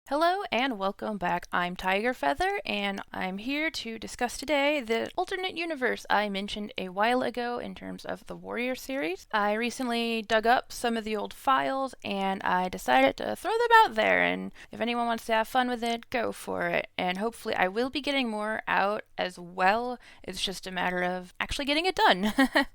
Hello and welcome back. I'm Tigerfeather and I'm here to discuss today the alternate universe I mentioned a while ago in terms of the Warrior series. I recently dug up some of the old files and I decided to throw them out there, and if anyone wants to have fun with it, go for it. And hopefully I will be getting more out as well. It's just a matter of actually getting it done.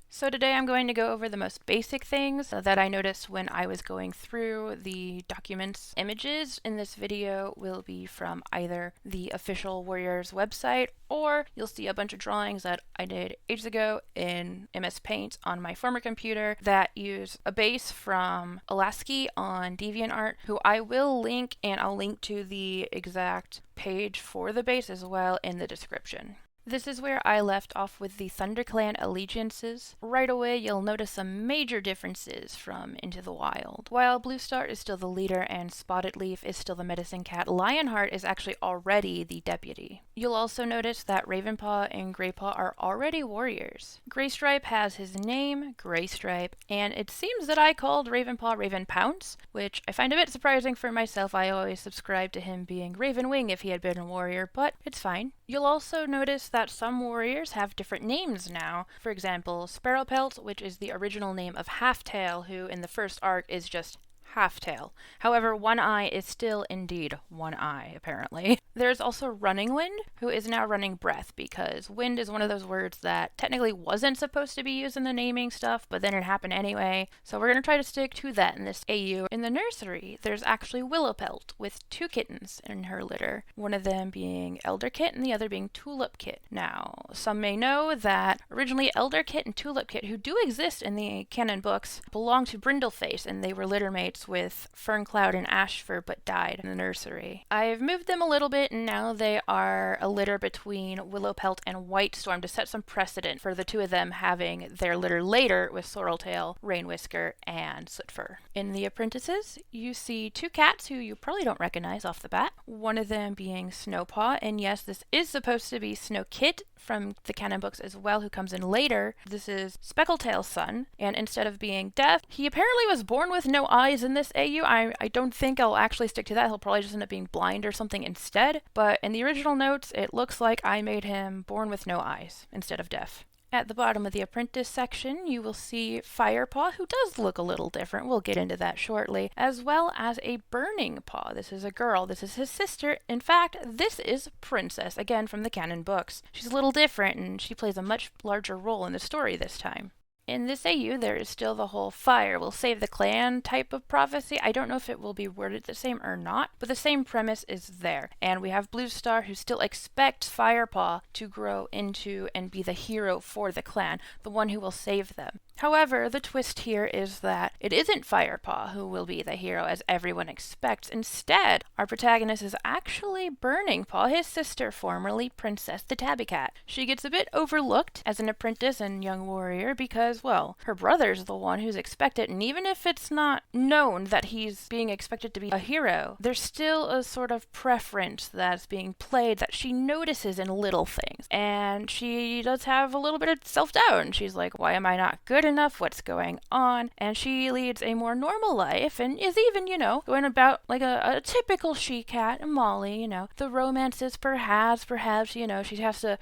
So today I'm going to go over the most basic things that I noticed when I was going through the documents. Images in this video will be from either the official Warriors website, or you'll see a bunch of drawings that I did ages ago in MS Paint on my former computer that use a base from Alaskii on DeviantArt, who I will link, and I'll link to the exact page for the base as well in the description. This is where I left off with the ThunderClan allegiances. Right away, you'll notice some major differences from Into the Wild. While Bluestar is still the leader and Spotted Leaf is still the medicine cat, Lionheart is actually already the deputy. You'll also notice that Ravenpaw and Greypaw are already warriors. Greystripe has his name, Greystripe, and it seems that I called Ravenpaw Ravenpounce, which I find a bit surprising for myself. I always subscribed to him being Ravenwing if he had been a warrior, but it's fine. You'll also notice that some warriors have different names now. For example, Sparrowpelt, which is the original name of Halftail, who in the first arc is just Halftail. However, One Eye is still indeed One Eye, apparently. There's also Running Wind, who is now Running Breath, because wind is one of those words that technically wasn't supposed to be used in the naming stuff, but then it happened anyway, so we're going to try to stick to that in this AU. In the nursery, there's actually Willowpelt, with two kittens in her litter, one of them being Elder Kit and the other being Tulip Kit. Now, some may know that originally Elder Kit and Tulip Kit, who do exist in the canon books, belonged to Brindleface, and they were litter mates with Ferncloud and Ashfur, but died in the nursery. I've moved them a little bit, and now they are a litter between Willowpelt and Whitestorm to set some precedent for the two of them having their litter later with Sorreltail, Rainwhisker, and Sootfur. In the apprentices, you see two cats who you probably don't recognize off the bat, one of them being Snowpaw, and yes, this is supposed to be Snowkit from the canon books as well, who comes in later. This is Speckletail's son, and instead of being deaf, he apparently was born with no eyes in this AU. I don't think I'll actually stick to that. He'll probably just end up being blind or something instead, but in the original notes, it looks like I made him born with no eyes instead of deaf. At the bottom of the apprentice section, you will see Firepaw, who does look a little different. We'll get into that shortly, as well as a Burning Paw. This is a girl. This is his sister. In fact, this is Princess, again from the canon books. She's a little different, and she plays a much larger role in the story this time. In this AU, there is still the whole fire will save the clan type of prophecy. I don't know if it will be worded the same or not, but the same premise is there. And we have Bluestar, who still expects Firepaw to grow into and be the hero for the clan, the one who will save them. However, the twist here is that it isn't Firepaw who will be the hero as everyone expects. Instead, our protagonist is actually Burning Paw, his sister, formerly Princess the Tabby Cat. She gets a bit overlooked as an apprentice and young warrior because, well, her brother's the one who's expected, and even if it's not known that he's being expected to be a hero, there's still a sort of preference that's being played that she notices in little things. And she does have a little bit of self-doubt, and she's like, why am I not good enough? What's going on? And she leads a more normal life and is even, going about like a typical she-cat, Molly, the romances perhaps,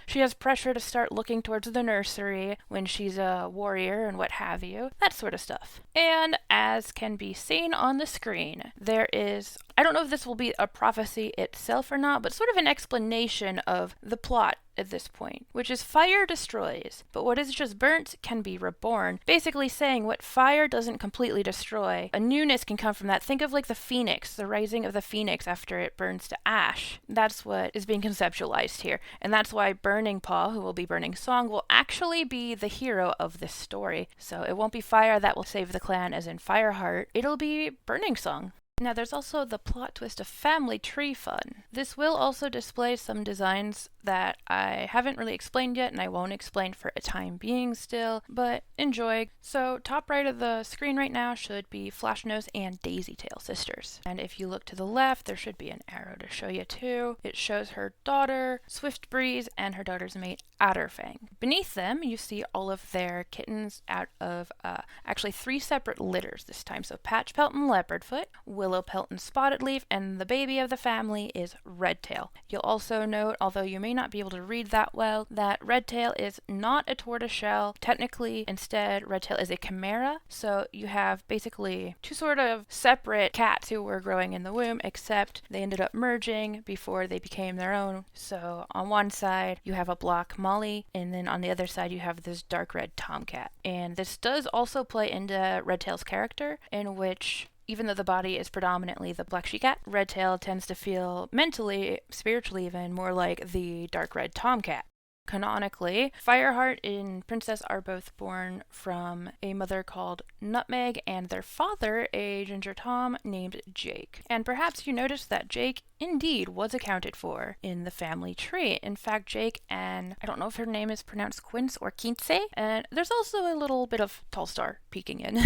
she has pressure to start looking towards the nursery when she's a warrior and what have you, that sort of stuff. And as can be seen on the screen, there is, I don't know if this will be a prophecy itself or not, but sort of an explanation of the plot at this point, which is fire destroys, but what is just burnt can be reborn. Basically saying what fire doesn't completely destroy, a newness can come from that. Think of like the phoenix, the rising of the phoenix after it burns to ash. That's what is being conceptualized here, and that's why Burning Paw, who will be Burning Song, will actually be the hero of this story. So it won't be fire that will save the clan as in Fireheart, it'll be Burning Song. Now there's also the plot twist of Family Tree Fun. This will also display some designs that I haven't really explained yet, and I won't explain for a time being still, but enjoy. So top right of the screen right now should be Flashnose and Daisytail sisters. And if you look to the left, there should be an arrow to show you too. It shows her daughter, Swift Breeze, and her daughter's mate, Adderfang. Beneath them, you see all of their kittens out of actually 3 separate litters this time. So Patchpelt and Leopardfoot, Willowpelt and Spotted Leaf, and the baby of the family is Redtail. You'll also note, although you may not be able to read that well, that Redtail is not a tortoiseshell. Technically, instead, Redtail is a chimera. So you have basically 2 sort of separate cats who were growing in the womb, except they ended up merging before they became their own. So on one side, you have a block Molly, and then on the other side, you have this dark red tomcat. And this does also play into Redtail's character, in which even though the body is predominantly the black she-cat, Redtail tends to feel mentally, spiritually even, more like the dark red tomcat. Canonically, Fireheart and Princess are both born from a mother called Nutmeg and their father, a ginger Tom named Jake. And perhaps you noticed that Jake indeed was accounted for in the family tree. In fact, Jake and, I don't know if her name is pronounced Quince or Quince, and there's also a little bit of Tallstar peeking in.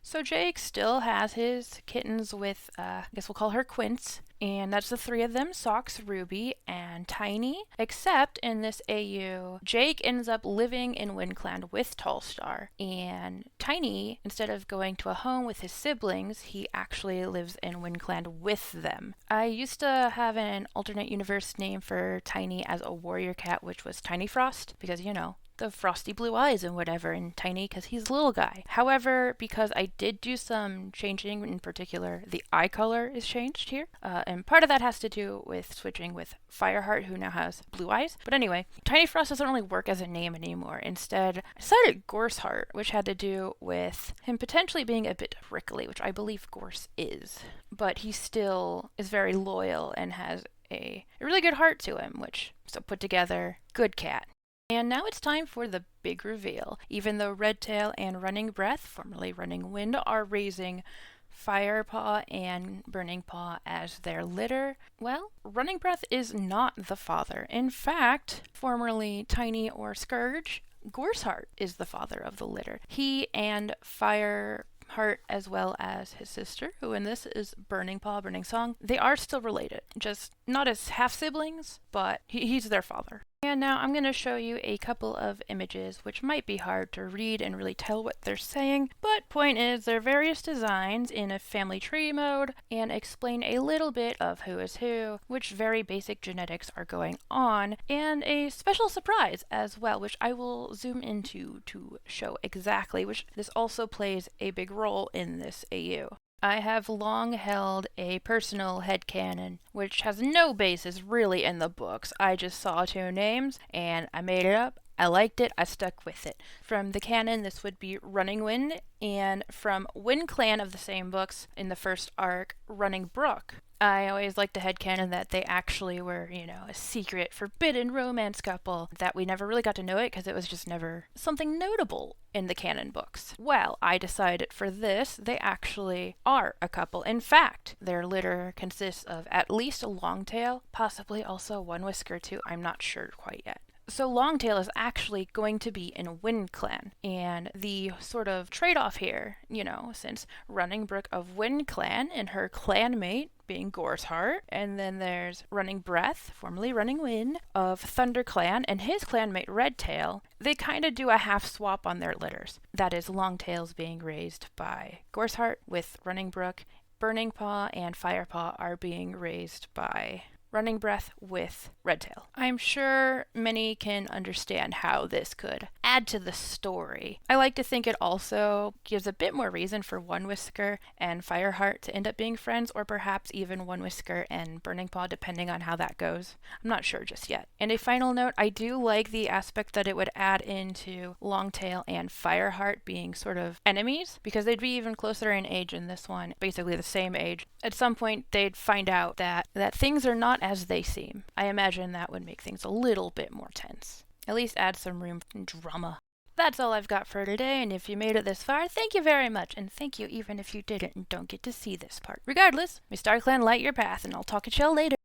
So Jake still has his kittens with, I guess we'll call her Quince. And that's the 3 of them, Socks, Ruby, and Tiny. Except in this AU, Jake ends up living in WindClan with Tallstar. And Tiny, instead of going to a home with his siblings, he actually lives in WindClan with them. I used to have an alternate universe name for Tiny as a warrior cat, which was Tiny Frost, because, you know, the frosty blue eyes and whatever, and Tiny because he's a little guy. However, because I did do some changing, in particular, the eye color is changed here, and part of that has to do with switching with Fireheart, who now has blue eyes. But anyway, Tiny Frost doesn't really work as a name anymore. Instead, I decided Gorseheart, which had to do with him potentially being a bit prickly, which I believe Gorse is. But he still is very loyal and has a really good heart to him, which, so put together, good cat. And now it's time for the big reveal. Even though Redtail and Running Breath, formerly Running Wind, are raising Firepaw and Burning Paw as their litter, well, Running Breath is not the father. In fact, formerly Tiny or Scourge, Gorseheart is the father of the litter. He and Fireheart, as well as his sister, who in this is Burning Paw, Burning Song, they are still related. Just not as half-siblings, but he's their father. And now I'm going to show you a couple of images which might be hard to read and really tell what they're saying, but point is they're various designs in a family tree mode and explain a little bit of who is who, which very basic genetics are going on, and a special surprise as well, which I will zoom into to show exactly, which this also plays a big role in this AU. I have long held a personal headcanon, which has no basis really in the books. I just saw 2 names, and I made it up. I liked it, I stuck with it. From the canon, this would be Running Wind, and from WindClan of the same books, in the first arc, Running Brook. I always liked the headcanon that they actually were, you know, a secret, forbidden romance couple, that we never really got to know it because it was just never something notable in the canon books. Well, I decided for this, they actually are a couple. In fact, their litter consists of at least a Longtail, possibly also one Whisker too, I'm not sure quite yet. So Longtail is actually going to be in WindClan, and the sort of trade-off here, you know, since Running Brook of WindClan and her clanmate being Gorseheart, and then there's Running Breath, formerly Running Wind, of ThunderClan and his clanmate Redtail, they kind of do a half swap on their litters. That is, Longtail's being raised by Gorseheart with Running Brook, Burning Paw and Firepaw are being raised by Running Breath with Redtail. I'm sure many can understand how this could add to the story. I like to think it also gives a bit more reason for One Whisker and Fireheart to end up being friends, or perhaps even One Whisker and Burning Paw, depending on how that goes. I'm not sure just yet. And a final note, I do like the aspect that it would add into Longtail and Fireheart being sort of enemies, because they'd be even closer in age in this one, basically the same age. At some point, they'd find out that things are not as they seem. I imagine that would make things a little bit more tense. At least add some room for drama. That's all I've got for today, and if you made it this far, thank you very much, and thank you even if you didn't and don't get to see this part. Regardless, may StarClan light your path, and I'll talk to y'all later.